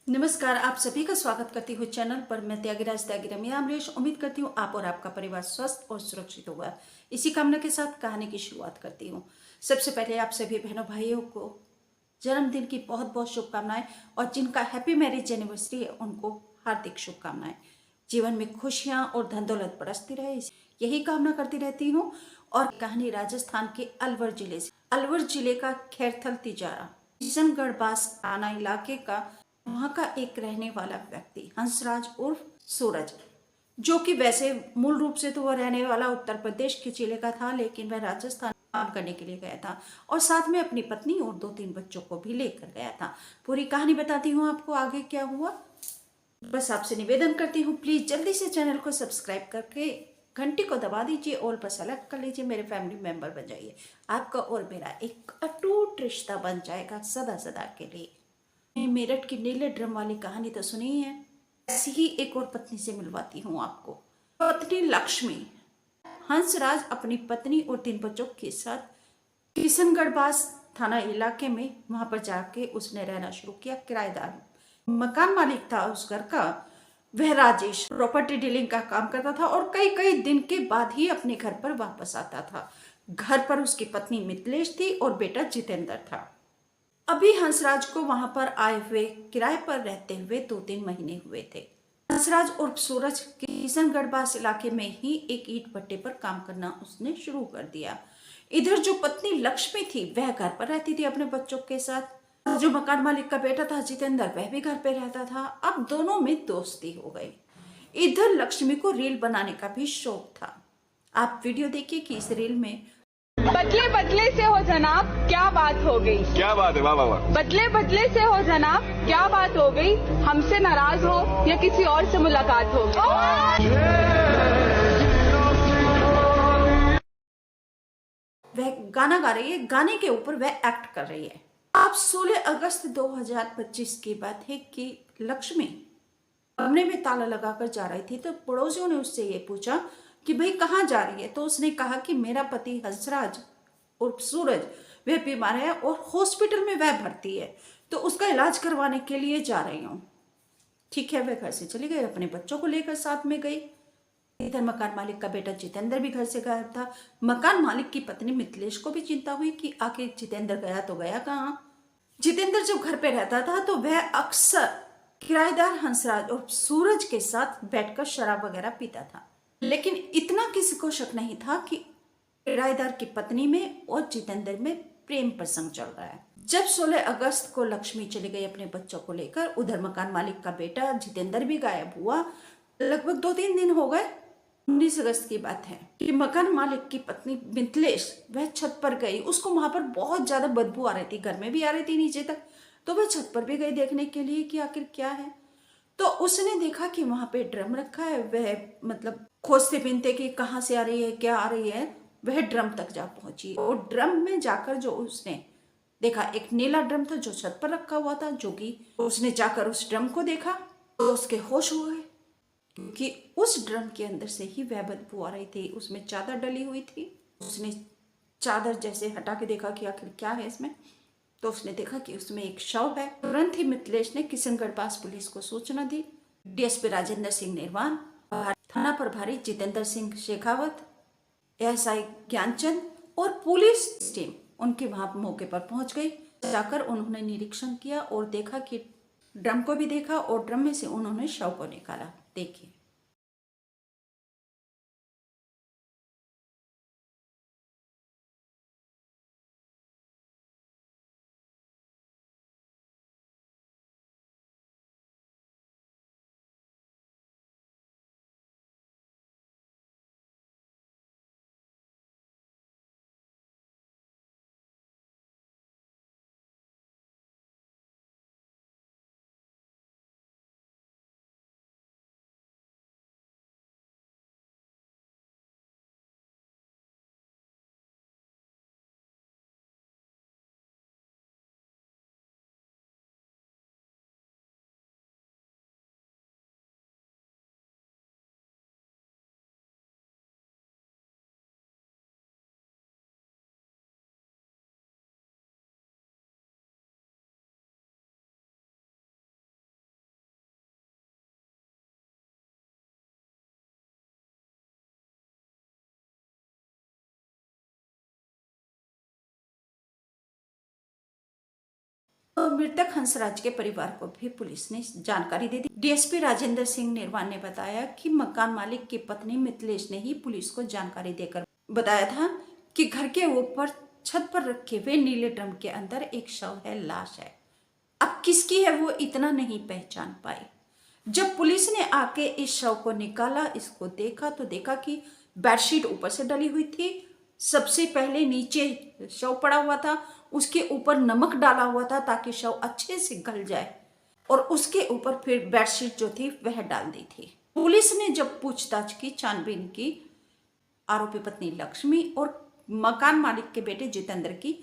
नमस्कार, आप सभी का स्वागत करती हूँ चैनल पर। मैं त्यागी रमिया अमरीश। उम्मीद करती हूँ आप और आपका परिवार स्वस्थ और सुरक्षित होगा। इसी कामना के साथ कहानी की शुरुआत करती हूँ। सबसे पहले आप सभी बहनों भाइयों को जन्मदिन की बहुत बहुत शुभकामनाएं, और जिनका हैप्पी मैरिज एनिवर्सरी है उनको हार्दिक शुभकामनाएं। जीवन में खुशियां और धन दौलत बरसती रहे, यही कामना करती रहती हूँ। और कहानी राजस्थान के अलवर जिले से। अलवर जिले का खैरथल तिजारा किशनगढ़ बास थाना इलाके का वहां का एक रहने वाला व्यक्ति हंसराज उर्फ सूरज, जो कि वैसे मूल रूप से तो वह रहने वाला उत्तर प्रदेश के जिले का था, लेकिन वह राजस्थान काम करने के लिए गया था और साथ में अपनी पत्नी और 2-3 बच्चों को भी लेकर गया था। पूरी कहानी बताती हूँ आपको आगे क्या हुआ। बस आपसे निवेदन करती हूँ, प्लीज जल्दी से चैनल को सब्सक्राइब करके घंटी को दबा दीजिए, ऑल पर सेलेक्ट कर लीजिए, मेरे फैमिली मेंबर बन जाइए। आपका और मेरा एक अटूट रिश्ता बन जाएगा सदा सदा के लिए। मेरठ की नीले ड्रम वाली कहानी तो सुनी ही है, ऐसी ही एक और पत्नी से मिलवाती हूँ आपको। पत्नी लक्ष्मी। हंसराज अपनी पत्नी और 3 बच्चों के साथ किशनगढ़ पास थाना इलाके में वहां पर जाके उसने रहना शुरू किया। किराएदार मकान मालिक था उस घर का, वह राजेश प्रॉपर्टी डीलिंग का काम करता था और कई कई दिन के बाद ही अपने घर पर वापस आता था। घर पर उसकी पत्नी मिथिलेश थी और बेटा जितेंद्र था। अभी हंसराज को वहां पर आए हुए किराए पर रहते हुए 2-3 महीने हुए थे। हंसराज उर्फ सूरज किशनगढ़ बास इलाके में ही एक ईंट भट्टे पर काम करना उसने शुरू कर दिया। इधर जो पत्नी लक्ष्मी थी वह घर पर रहती थी अपने बच्चों के साथ। जो मकान मालिक का बेटा था जितेंद्र, वह भी घर पे रहता था। अब दोनों में दोस्ती हो गई। इधर लक्ष्मी को रील बनाने का भी शौक था। आप वीडियो देखिए कि इस रील में बदले बदले से हो जनाब क्या बात हो गई। क्या बात है, वाह वाह वाह। बदले बदले से हो जनाब क्या बात हो गई। हमसे नाराज हो या किसी और से मुलाकात हो गई। वह गाना गा रही है, गाने के ऊपर वह एक्ट कर रही है। अब 16 अगस्त 2025 की बात है कि लक्ष्मी कमरे में ताला लगाकर जा रही थी तो पड़ोसियों ने उससे ये पूछा कि भाई कहाँ जा रही है। तो उसने कहा कि मेरा पति हंसराज उर्फ सूरज वह बीमार है और हॉस्पिटल में वह भर्ती है, तो उसका इलाज करवाने के लिए जा रही हूँ। ठीक है, वह घर से चली गई, अपने बच्चों को लेकर साथ में गई। इधर मकान मालिक का बेटा जितेंद्र भी घर से गायब था। मकान मालिक की पत्नी मिथिलेश को भी चिंता हुई कि आखिर जितेंद्र गया तो गया कहाँ। जितेंद्र जब घर पे रहता था तो वह अक्सर किराएदार हंसराज और सूरज के साथ बैठकर शराब वगैरह पीता था, लेकिन इतना किसी को शक नहीं था कि किराएदार की पत्नी में और जितेंद्र में प्रेम प्रसंग चल रहा है। जब 16 अगस्त को लक्ष्मी चली गई अपने बच्चों को लेकर, उधर मकान मालिक का बेटा जितेंद्र भी गायब हुआ। लगभग 2-3 दिन हो गए। 19 अगस्त की बात है कि मकान मालिक की पत्नी मिथिलेश वह छत पर गई। उसको वहां पर बहुत ज्यादा बदबू आ रही थी, घर में भी आ रही थी नीचे तक, तो वह छत पर भी गई देखने के लिए कि आखिर क्या है। तो उसने देखा कि वहां पे ड्रम रखा है। वह मतलब खोजते बिनते कि कहाँ से आ रही है, क्या आ रही है, वह ड्रम तक जा पहुंची और ड्रम में जाकर जो उसने देखा, एक नीला ड्रम था जो छत पर रखा हुआ था। जो कि उसने जाकर उस ड्रम को देखा तो उसके होश हो गए, क्योंकि उस ड्रम के अंदर से ही वह बदबू आ रही थी। उसमें चादर डली हुई थी। उसने चादर जैसे हटा के देखा कि आखिर क्या है इसमें, तो उसने देखा कि उसमें एक शव है। तुरंत ही मिथिलेश ने किशनगढ़ पास पुलिस को सूचना दी। डीएसपी राजेंद्र सिंह निर्वाण, थाना प्रभारी जितेंद्र सिंह शेखावत, एएसआई ज्ञानचंद और पुलिस टीम उनके वहां मौके पर पहुंच गई। जाकर उन्होंने निरीक्षण किया और देखा कि ड्रम को भी देखा और ड्रम में से उन्होंने शव को निकाला। देखिए। तो मृतक हंसराज के परिवार को भी पुलिस ने जानकारी दे दी। डीएसपी राजेंद्र सिंह निर्वाण ने बताया कि मकान मालिक की पत्नी मिथिलेश ने ही पुलिस को जानकारी देकर बताया था कि घर के ऊपर छत पर रखे हुए नीले ड्रम के अंदर एक शव है, लाश है। अब किसकी है वो इतना नहीं पहचान पाई। जब पुलिस ने आके इस शव को निकाला, इसको देखा तो देखा कि बेडशीट ऊपर से डली हुई थी। सबसे पहले नीचे शव पड़ा हुआ था, उसके ऊपर नमक डाला हुआ था ताकि शव अच्छे से गल जाए, और उसके ऊपर फिर बेडशीट जो थी वह डाल दी थी। पुलिस ने जब पूछताछ की, छानबीन की, आरोपी पत्नी लक्ष्मी और मकान मालिक के बेटे जितेंद्र की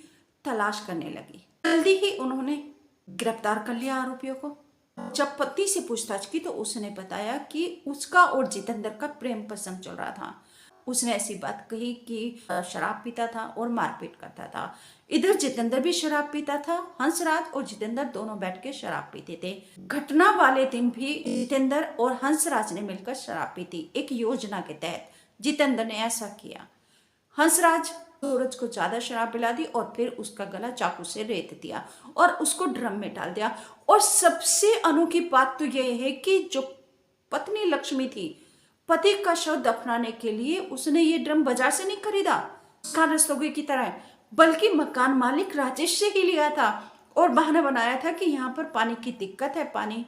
तलाश करने लगी। जल्दी ही उन्होंने गिरफ्तार कर लिया आरोपियों को। जब पति से पूछताछ की तो उसने बताया कि उसका और जितेंद्र का प्रेम प्रसंग चल रहा था। उसने ऐसी बात कही कि शराब पीता था और मारपीट करता था। इधर जितेंद्र भी शराब पीता था। हंसराज और जितेंद्र दोनों बैठ के शराब पीते थे। घटना वाले दिन भी जितेंद्र और हंसराज ने मिलकर शराब पी थी। एक योजना के तहत जितेंद्र ने ऐसा किया। हंसराज सूरज को ज्यादा शराब पिला दी और फिर उसका गला चाकू से रेत दिया और उसको ड्रम में डाल दिया। और सबसे अनोखी बात तो यह है कि जो पत्नी लक्ष्मी थी, पति का शव दफनाने के लिए उसने ये ड्रम बाजार से नहीं खरीदा खान रस्तोगी की तरह, बल्कि मकान मालिक राजेश से ही लिया था और बहाना बनाया था कि यहाँ पर पानी की दिक्कत है, पानी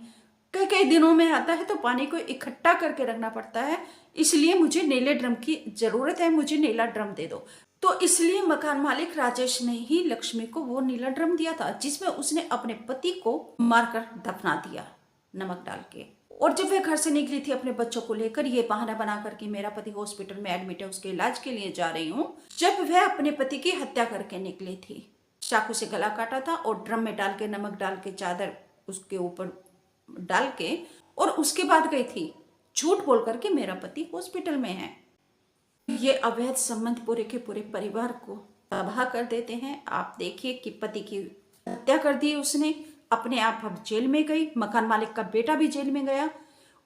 कई कई दिनों में आता है तो पानी को इकट्ठा करके रखना पड़ता है, इसलिए मुझे नीले ड्रम की जरूरत है, मुझे नीला ड्रम दे दो। तो इसलिए मकान मालिक राजेश ने ही लक्ष्मी को वो नीला ड्रम दिया था जिसमें उसने अपने पति को मारकर दफना दिया नमक डाल के। और जब वह घर से निकली थी अपने बच्चों को लेकर, ये बहाना बना करके मेरा पति हॉस्पिटल में एडमिट है, उसके इलाज के लिए जा रही हूँ, जब वह अपने पति की हत्या करके निकली थी, चाकू से गला काटा था और ड्रम में डाल के नमक डाल के चादर उसके ऊपर डाल के और उसके बाद गई थी झूठ बोल करके मेरा पति हॉस्पिटल में है। ये अवैध संबंध पूरे के पूरे परिवार को तबाह कर देते हैं। आप देखिए कि पति की हत्या कर दी उसने, अपने आप अब जेल में गई, मकान मालिक का बेटा भी जेल में गया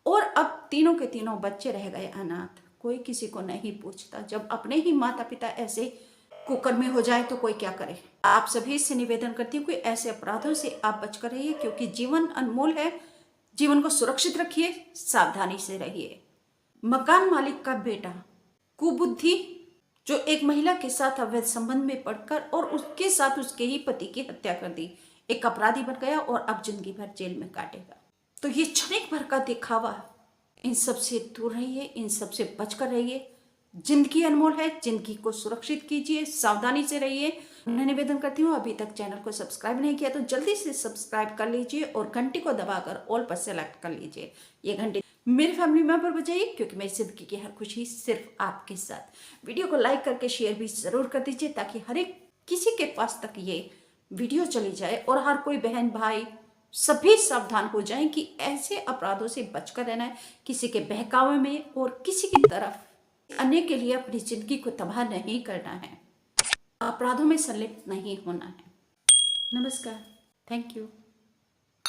और अब तीनों के तीनों बच्चे रह गए अनाथ। कोई किसी को नहीं पूछता। जब अपने ही माता पिता ऐसे कुकर्मी हो जाए तो कोई क्या करे। आप सभी से निवेदन करती हूँ कि ऐसे अपराधों से आप बचकर रहिए, क्योंकि जीवन अनमोल है। जीवन को सुरक्षित रखिए, सावधानी से रहिए। मकान मालिक का बेटा कुबुद्धि जो एक महिला के साथ अवैध संबंध में पड़कर और उसके साथ उसके ही पति की हत्या कर दी, एक अपराधी बन गया और अब जिंदगी भर जेल में काटेगा। तो ये क्षणिक भर का दिखावा, इन सब से दूर रहिए, इन सब से बचकर रहिए। जिंदगी अनमोल है, जिंदगी को सुरक्षित कीजिए, सावधानी से रहिए। मैं निवेदन करती हूँ, अभी तक चैनल को सब्सक्राइब नहीं किया तो जल्दी से सब्सक्राइब कर लीजिए और घंटी को दबाकर ऑल पर सेलेक्ट कर लीजिए। ये घंटी मेरे फैमिली मेंबर बजाइए, क्योंकि मेरी जिंदगी की हर खुशी सिर्फ आपके साथ। वीडियो को लाइक करके शेयर भी जरूर कर दीजिए ताकि हर एक किसी के पास तक ये वीडियो चली जाए और हर कोई बहन भाई सभी सावधान हो जाएं कि ऐसे अपराधों से बचकर रहना है, किसी के बहकावे में और किसी की तरफ अन्य के लिए अपनी जिंदगी को तबाह नहीं करना है, अपराधों में संलिप्त नहीं होना है। नमस्कार, थैंक यू।